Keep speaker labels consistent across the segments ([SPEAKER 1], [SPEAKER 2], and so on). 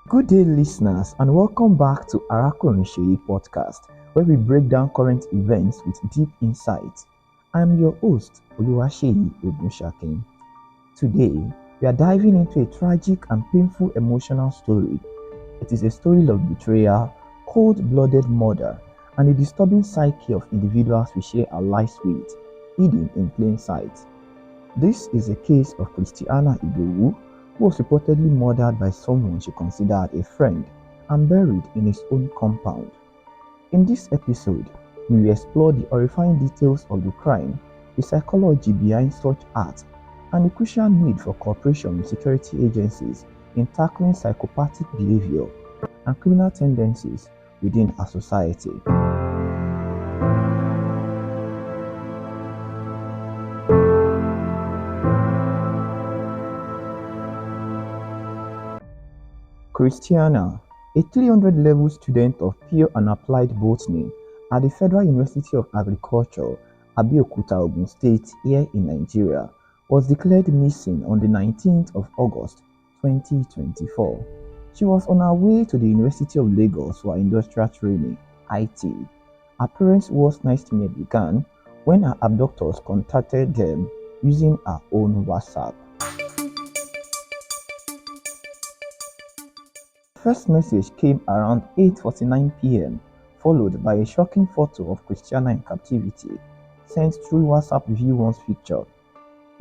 [SPEAKER 1] Good day, listeners, and welcome back to Arákùnrin Seyi Podcast, where we break down current events with deep insight. I'm your host, Seyi Ogunshakin. Today, we are diving into a tragic and painful emotional story. It is a story of betrayal, cold-blooded murder, and the disturbing psyche of individuals we share our lives with, hidden in plain sight. This is a case of Christiannah Idowu, who was reportedly murdered by someone she considered a friend and buried in his own compound. In this episode, we will explore the horrifying details of the crime, the psychology behind such acts, and the crucial need for cooperation with security agencies in tackling psychopathic behavior and criminal tendencies within our society. Christiannah, a 300-level student of pure and applied botany at the Federal University of Agriculture, Abeokuta, Ogun State, here in Nigeria, was declared missing on the 19th of August 2024. She was on her way to the University of Lagos for her industrial training, IT. Her parents' worst nightmare began when her abductors contacted them using her own WhatsApp. The first message came around 8:49 p.m., followed by a shocking photo of Christiannah in captivity, sent through WhatsApp View Once picture.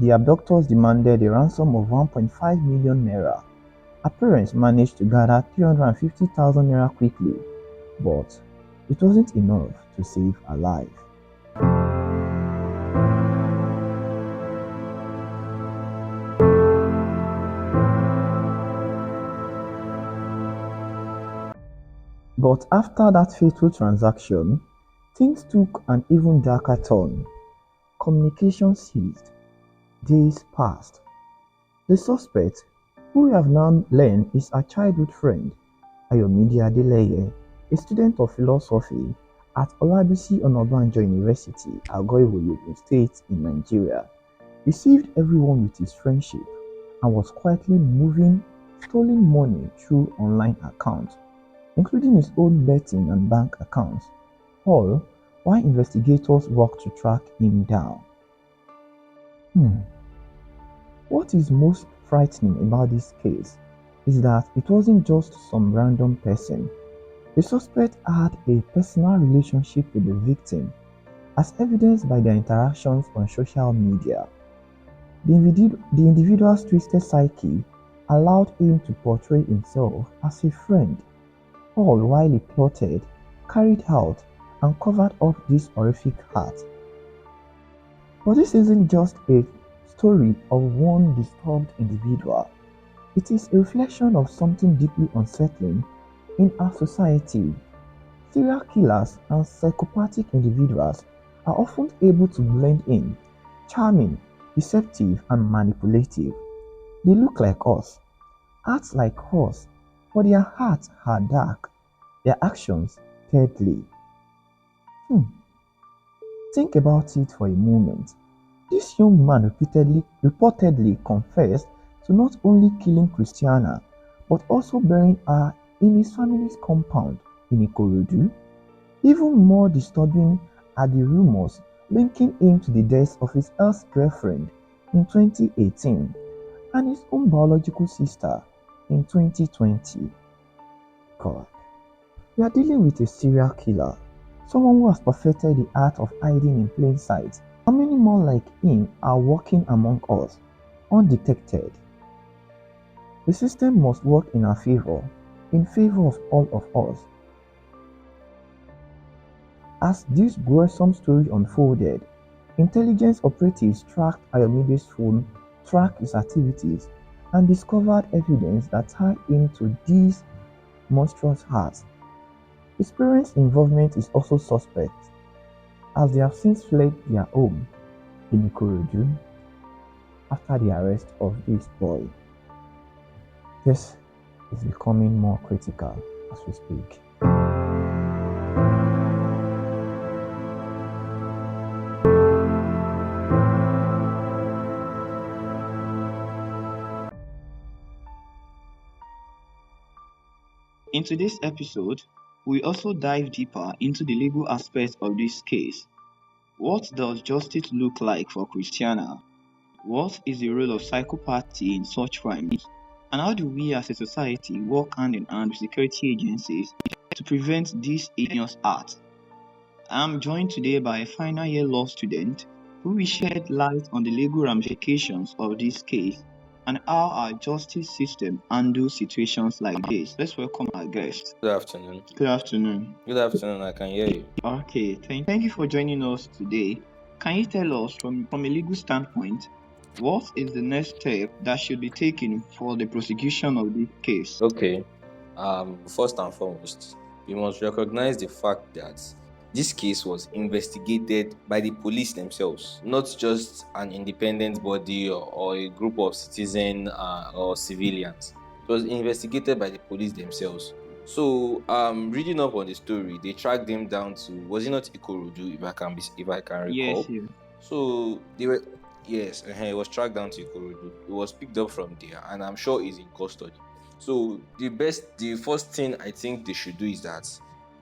[SPEAKER 1] The abductors demanded a ransom of 1.5 million naira. Her parents managed to gather 350,000 naira quickly, but it wasn't enough to save her life. But after that fateful transaction, things took an even darker turn. Communication ceased. Days passed. The suspect, who we have now learned is her childhood friend, Ayomide Adeleye, a student of philosophy at Olabisi Onabanjo University, Agoiwo, Ogun State in Nigeria, deceived everyone with his friendship and was quietly moving stolen money through online accounts, including his own betting and bank accounts, all while investigators worked to track him down. What is most frightening about this case is that it wasn't just some random person. The suspect had a personal relationship with the victim, as evidenced by their interactions on social media. The individual's twisted psyche allowed him to portray himself as a friend, all while he plotted, carried out, and covered up this horrific act. But this isn't just a story of one disturbed individual. It is a reflection of something deeply unsettling in our society. Serial killers and psychopathic individuals are often able to blend in, charming, deceptive, and manipulative. They look like us, act like us, but their hearts are dark, their actions deadly. Think about it for a moment. This young man reportedly confessed to not only killing Christiannah, but also burying her in his family's compound in Ikorodu. Even more disturbing are the rumors linking him to the death of his ex-girlfriend in 2018 and his own biological sister in 2020. God, we are dealing with a serial killer, someone who has perfected the art of hiding in plain sight. How many more like him are walking among us, undetected? The system must work in our favor, in favor of all of us. As this gruesome story unfolded, intelligence operatives tracked Ayomide's phone, tracked his activities, and discovered evidence that tied him to these monstrous acts. His parents' involvement is also suspect, as they have since fled their home in Ikorodu after the arrest of this boy. This is becoming more critical as we speak.
[SPEAKER 2] In today's episode, we also dive deeper into the legal aspects of this case. What does justice look like for Christiannah? What is the role of psychopathy in such crimes? And how do we as a society work hand in hand with security agencies to prevent these heinous acts? I'm joined today by a final year law student who will shed light on the legal ramifications of this case and how our justice system handles situations like this. Let's welcome our guest.
[SPEAKER 3] Good afternoon.
[SPEAKER 2] Good afternoon.
[SPEAKER 3] Good afternoon. I can hear you.
[SPEAKER 2] Okay, thank you for joining us today. Can you tell us from a legal standpoint, what is the next step that should be taken for the prosecution of this case?
[SPEAKER 3] Okay. First and foremost, we must recognize the fact that this case was investigated by the police themselves, not just an independent body or a group of citizens or civilians. It was investigated by the police themselves. So, reading up on the story, they tracked them down to, was it not Ikorodu, if I can recall?
[SPEAKER 2] Yes.
[SPEAKER 3] So they were, yes, it was tracked down to Ikorodu. It was picked up from there, and I'm sure it's in custody. So the first thing I think they should do is that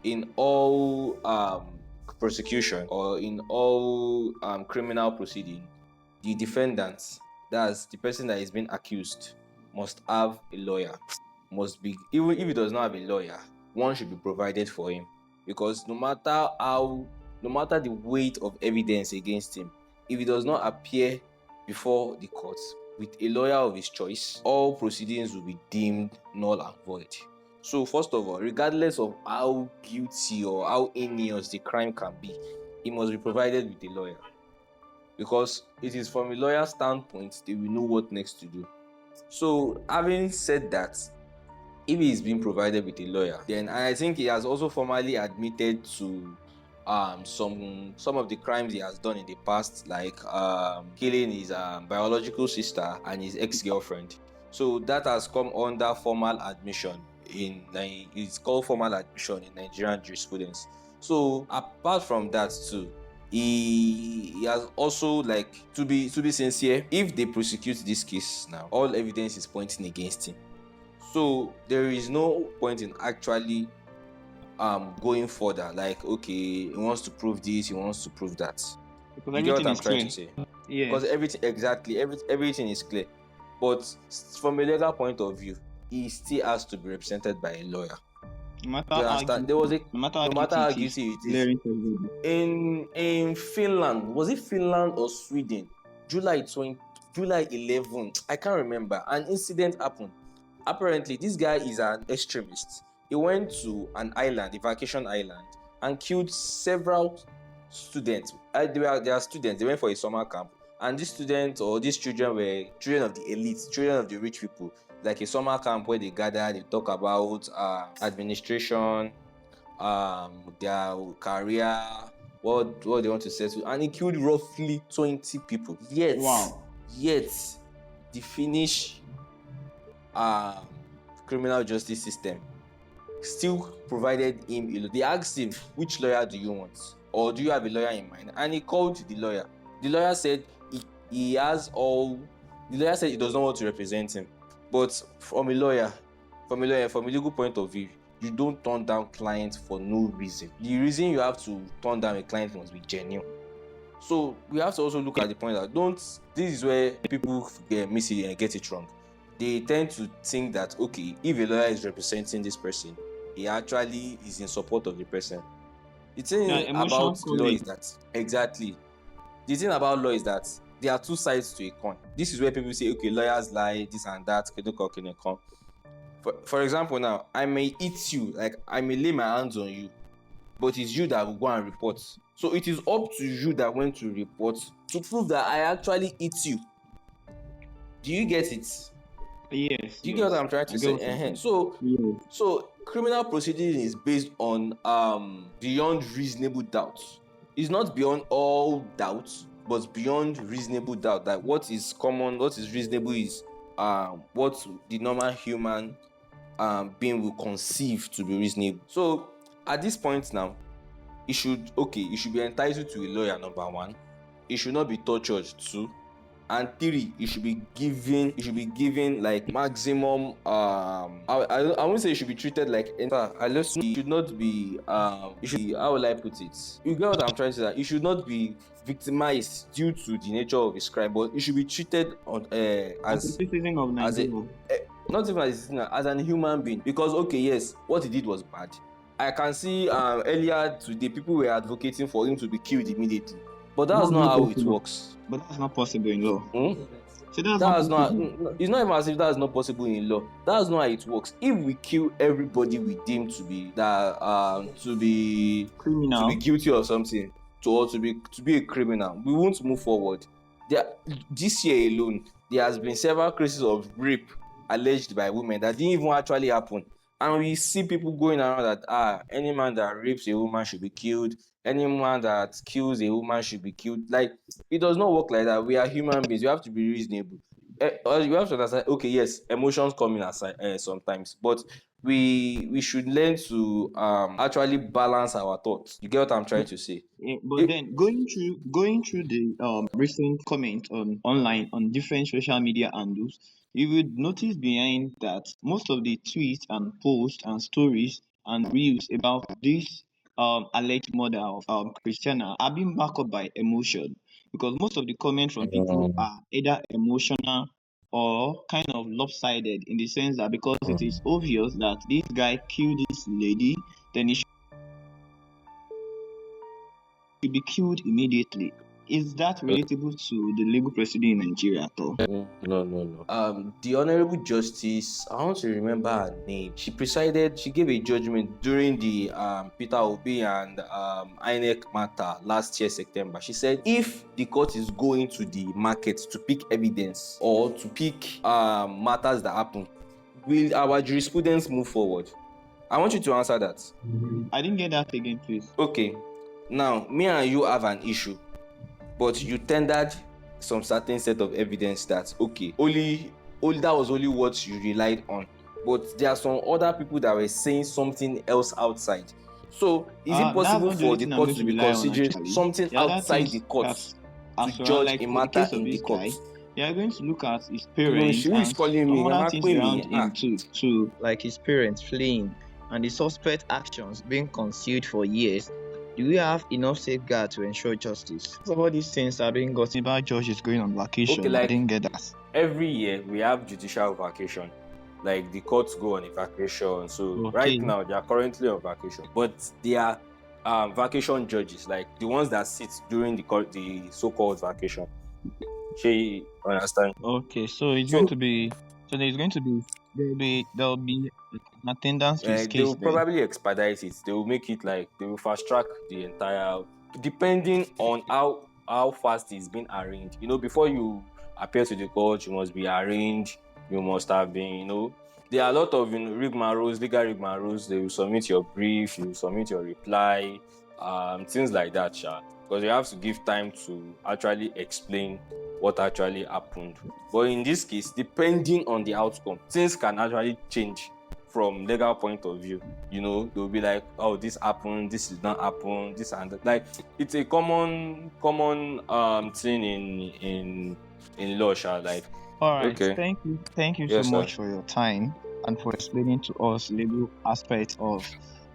[SPEAKER 3] in all prosecution or in all criminal proceeding, the defendant, that's the person that is being accused, must have a lawyer. Must be, even if he does not have a lawyer, one should be provided for him, because no matter the weight of evidence against him, if he does not appear before the court with a lawyer of his choice, all proceedings will be deemed null and void. So first of all, regardless of how guilty or how heinous the crime can be, he must be provided with a lawyer, because it is from a lawyer's standpoint they will know what next to do. So having said that, if he is being provided with a lawyer, then I think he has also formally admitted to some of the crimes he has done in the past, like killing his biological sister and his ex-girlfriend. So that has come under formal admission it's called formal admission in Nigerian jurisprudence. So apart from that too, he has also, like, to be sincere, if they prosecute this case now, all evidence is pointing against him. So there is no point in actually going further, like, okay, he wants to prove this, he wants to prove that.
[SPEAKER 2] Because
[SPEAKER 3] You get what I'm trying
[SPEAKER 2] clear.
[SPEAKER 3] to say?
[SPEAKER 2] Yes.
[SPEAKER 3] Because everything is clear. But from a legal point of view, he still has to be represented by a lawyer.
[SPEAKER 2] No matter
[SPEAKER 3] You understand? There was a
[SPEAKER 2] no matter how guilty it is.
[SPEAKER 3] In Finland, was it Finland or Sweden? July 11, I can't remember. An incident happened. Apparently, this guy is an extremist. He went to an island, a vacation island, and killed several students. They are students. They went for a summer camp, and these students or these children were children of the elite, children of the rich people. Like a summer camp where they gather, they talk about administration, their career, what they want to settle, and he killed roughly 20 people. Yet the Finnish criminal justice system still provided him a lawyer. They asked him, which lawyer do you want, or do you have a lawyer in mind? And he called the lawyer. The lawyer said he does not want to represent him. But from a legal point of view, you don't turn down clients for no reason. The reason you have to turn down a client must be genuine. So we have to also look at the point that this is where people miss it and get it wrong. They tend to think that, okay, if a lawyer is representing this person, he actually is in support of the person. The thing about law is that, exactly. The thing about law is that there are two sides to a coin. This is where people say, okay, lawyers lie, this and that. For example, now, I may eat you, like I may lay my hands on you, but it's you that will go and report. So it is up to you that went to report to prove that I actually eat you. Do you get it?
[SPEAKER 2] Yes.
[SPEAKER 3] Do you get what I'm trying to say? So criminal proceeding is based on beyond reasonable doubt. It's not beyond all doubt, but beyond reasonable doubt. That what is common, what is reasonable is what the normal human being will conceive to be reasonable. So at this point now, you should be entitled to a lawyer, number one. He should not be tortured too. And 3, you should be given like maximum I won't say you should be treated like you should not be you should be, how will I put it, you get what I'm trying to say, that you should not be victimized due to the nature of his crime, but you should be treated on
[SPEAKER 2] As a citizen of
[SPEAKER 3] as a
[SPEAKER 2] Nigeria.
[SPEAKER 3] not even as a citizen, as an human being. Because okay, yes, what he did was bad. I can see earlier today people were advocating for him to be killed immediately, but that's
[SPEAKER 2] That's
[SPEAKER 3] not
[SPEAKER 2] not
[SPEAKER 3] how it
[SPEAKER 2] possible.
[SPEAKER 3] works.
[SPEAKER 2] But that's not possible in law.
[SPEAKER 3] Hmm?
[SPEAKER 2] So that's not
[SPEAKER 3] That's not.
[SPEAKER 2] possible.
[SPEAKER 3] It's not even as if that's not possible in law. That's not how it works. If we kill everybody we deem to be
[SPEAKER 2] Criminal.
[SPEAKER 3] guilty of something, to be a criminal, we won't move forward. This year alone, there has been several cases of rape alleged by women that didn't even actually happen, and we see people going around that any man that rapes a woman should be killed. Any man that kills a woman should be killed. Like, it does not work like that. We are human beings. You have to be reasonable. Or you have to understand. Okay, yes, emotions come in aside sometimes, but we should learn to actually balance our thoughts. You get what I'm trying to say?
[SPEAKER 2] But then going through the recent comments on online on different social media handles, you would notice behind that most of the tweets and posts and stories and reels about this alleged murder of Christiana are being backed up by emotion, because most of the comments from people are either emotional or kind of lopsided, in the sense that because it is obvious that this guy killed this lady, then he should be killed immediately. Is that relatable to the legal procedure in Nigeria at all?
[SPEAKER 3] No. The Honorable Justice, I want to remember her name. She gave a judgment during the Peter Obi and INEC matter last year, September. She said if the court is going to the market to pick evidence or to pick matters that happen, will our jurisprudence move forward? I want you to answer that.
[SPEAKER 2] I didn't get that again, please.
[SPEAKER 3] Okay. Now, me and you have an issue, but you tendered some certain set of evidence that okay, only that was only what you relied on, but there are some other people that were saying something else outside. So is it
[SPEAKER 2] That's
[SPEAKER 3] possible
[SPEAKER 2] not the
[SPEAKER 3] for
[SPEAKER 2] only
[SPEAKER 3] the
[SPEAKER 2] thing I'm
[SPEAKER 3] court
[SPEAKER 2] going
[SPEAKER 3] to
[SPEAKER 2] to
[SPEAKER 3] be
[SPEAKER 2] rely on,
[SPEAKER 3] considering
[SPEAKER 2] actually.
[SPEAKER 3] something
[SPEAKER 2] The other
[SPEAKER 3] outside
[SPEAKER 2] things
[SPEAKER 3] the court
[SPEAKER 2] that
[SPEAKER 3] to
[SPEAKER 2] as well,
[SPEAKER 3] judge
[SPEAKER 2] like
[SPEAKER 3] a
[SPEAKER 2] for the
[SPEAKER 3] matter
[SPEAKER 2] case of
[SPEAKER 3] in the
[SPEAKER 2] this
[SPEAKER 3] court?
[SPEAKER 2] guy, they are going to look at his
[SPEAKER 3] Who
[SPEAKER 2] parents
[SPEAKER 3] is
[SPEAKER 2] and
[SPEAKER 3] calling
[SPEAKER 2] some
[SPEAKER 3] me?
[SPEAKER 2] other
[SPEAKER 3] Am I
[SPEAKER 2] things
[SPEAKER 3] calling
[SPEAKER 2] around
[SPEAKER 3] me?
[SPEAKER 2] him too, like his parents fleeing and the suspect actions being concealed for years. Do we have enough safeguard to ensure justice? Some of all these things are being gotten about judges going on vacation.
[SPEAKER 3] Okay,
[SPEAKER 2] I
[SPEAKER 3] like
[SPEAKER 2] didn't get that.
[SPEAKER 3] every year we have judicial vacation, like the courts go on a vacation. So
[SPEAKER 2] Okay.
[SPEAKER 3] right now they are currently on vacation, but they are vacation judges, like the ones that sit during the so-called vacation. She understand?
[SPEAKER 2] Okay, so it's going
[SPEAKER 3] So
[SPEAKER 2] to be there'll be an attendance to his
[SPEAKER 3] they
[SPEAKER 2] case
[SPEAKER 3] will
[SPEAKER 2] then.
[SPEAKER 3] probably expedite it. They will make it like they will fast track the entire, depending on how fast it's been arranged. Before you appear to the court, you must be arranged. You must have been, there are a lot of rigmaroles, legal rigmaroles. They will submit your brief, you will submit your reply, things like that, because you have to give time to actually explain what actually happened. But in this case, depending on the outcome, things can actually change from legal point of view. They'll be like, oh, this happened, this did not happen, this and that. Like, it's a common thing in law, like.
[SPEAKER 2] All right,
[SPEAKER 3] Okay.
[SPEAKER 2] thank you so
[SPEAKER 3] Yes, sir.
[SPEAKER 2] much for your time and for explaining to us legal aspects of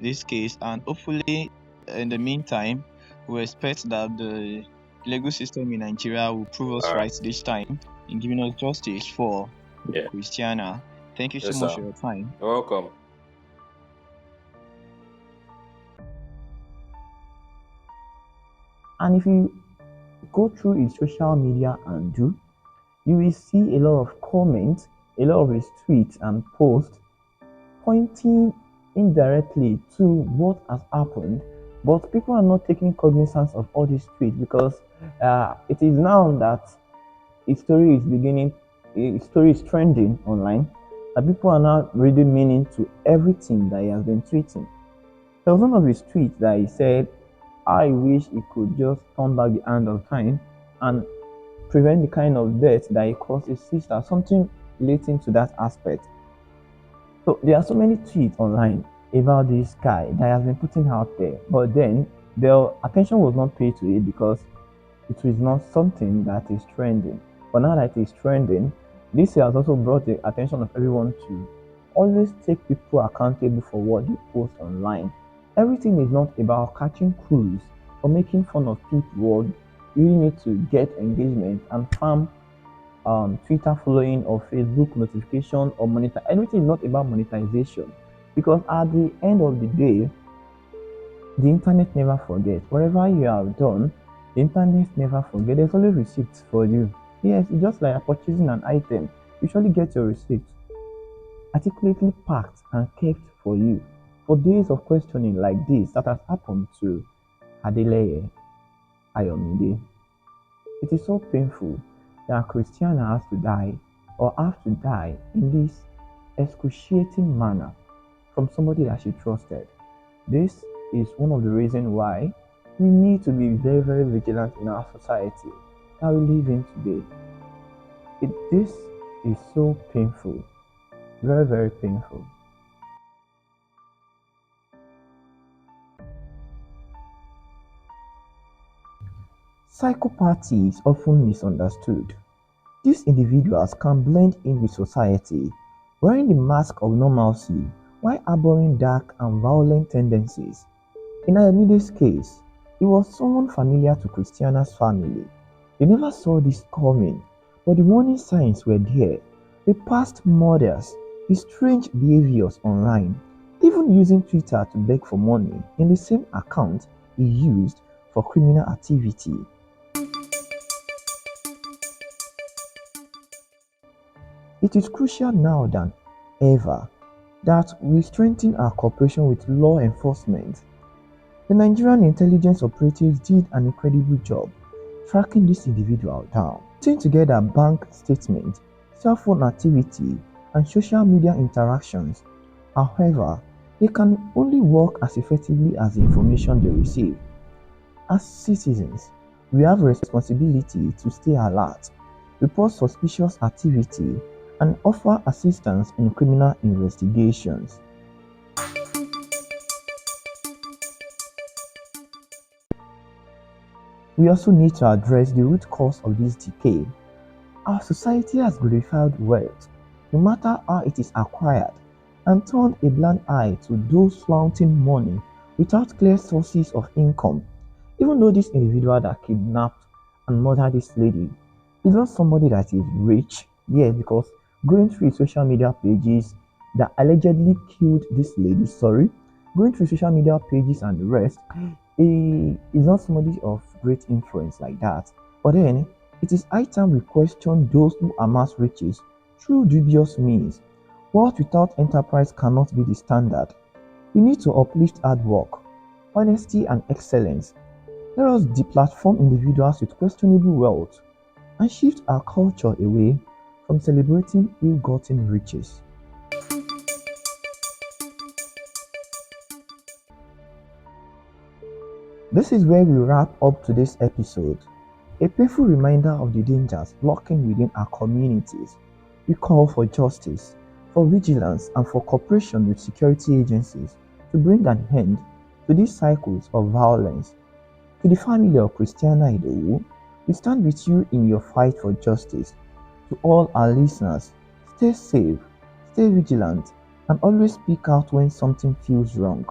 [SPEAKER 2] this case. And hopefully, in the meantime, we expect that the legal system in Nigeria will prove us
[SPEAKER 3] All right.
[SPEAKER 2] right this time in giving us justice for
[SPEAKER 3] Yeah.
[SPEAKER 2] Christiana. Thank you so
[SPEAKER 3] Yes,
[SPEAKER 2] much
[SPEAKER 3] sir.
[SPEAKER 2] for your time.
[SPEAKER 3] You're welcome.
[SPEAKER 1] And if you go through his social media and you will see a lot of comments, a lot of his tweets and posts pointing indirectly to what has happened. But people are not taking cognizance of all these tweets because it is now that his story is trending online, that people are now reading meaning to everything that he has been tweeting. There was one of his tweets that he said, I wish he could just turn back the hand of time and prevent the kind of death that he caused his sister, something relating to that aspect. So there are so many tweets online about this guy that has been putting out there, but then their attention was not paid to it because it was not something that is trending. But now that it is trending, this has also brought the attention of everyone to always take people accountable for what they post online. Everything is not about catching crews or making fun of people, or you really need to get engagement and farm Twitter following or Facebook notification or monitor. Everything is not about monetization, because at the end of the day, the internet never forgets. Whatever you have done, the internet never forgets. There's always receipts for you. Yes, it's just like purchasing an item. You usually get your receipt articulately packed and kept for you. For days of questioning like this that has happened to Adeleye Ayomide, it is so painful that Christiana has to die or have to die in this excruciating manner from somebody that she trusted. This is one of the reasons why we need to be very, very vigilant in our society that we live in today. This is so painful, very, very painful. Psychopathy is often misunderstood. These individuals can blend in with society, wearing the mask of normalcy while harboring dark and violent tendencies. In Ayamide's case, it was someone familiar to Christiana's family. They never saw this coming, but the warning signs were there. The past murders, the strange behaviors online, even using Twitter to beg for money in the same account he used for criminal activity. It is crucial now than ever that we strengthen our cooperation with law enforcement. The Nigerian intelligence operatives did an incredible job tracking this individual down, putting together bank statements, cell phone activity, and social media interactions. However, they can only work as effectively as the information they receive. As citizens, we have a responsibility to stay alert, report suspicious activity, and offer assistance in criminal investigations. We also need to address the root cause of this decay. Our society has glorified wealth, no matter how it is acquired, and turned a blind eye to those flaunting money without clear sources of income. Even though this individual that kidnapped and murdered this lady is not somebody that is rich, yes, because going through his social media pages that allegedly killed this lady, going through social media pages and the rest, he is not somebody of great influence like that. But then, it is high time we question those who amass riches through dubious means. Wealth without enterprise cannot be the standard. We need to uplift hard work, honesty, and excellence. Let us deplatform individuals with questionable wealth and shift our culture away from celebrating ill-gotten riches. This is where we wrap up today's episode. A painful reminder of the dangers lurking within our communities. We call for justice, for vigilance, and for cooperation with security agencies to bring an end to these cycles of violence. To the family of Christiannah Idowu, we stand with you in your fight for justice. To all our listeners, stay safe, stay vigilant, and always speak out when something feels wrong.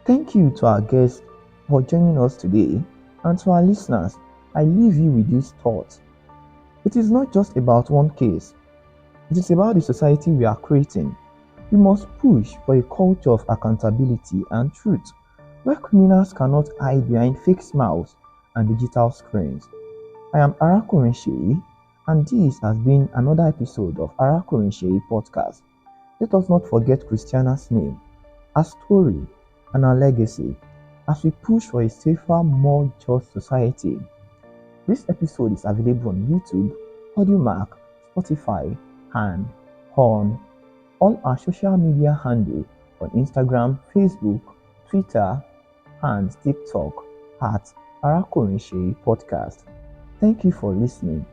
[SPEAKER 1] Thank you to our guests for joining us today, and to our listeners, I leave you with this thought. It is not just about one case, it is about the society we are creating. We must push for a culture of accountability and truth, where criminals cannot hide behind fake smiles and digital screens. I am Arákùnrin Seyi, and this has been another episode of Arákùnrin Seyi Podcast. Let us not forget Christiannah's name, her story, and our legacy as we push for a safer, more just society. This episode is available on YouTube, AudioMac, Spotify, and on all our social media handles on Instagram, Facebook, Twitter, and TikTok at Arákùnrin Seyi Podcast. Thank you for listening.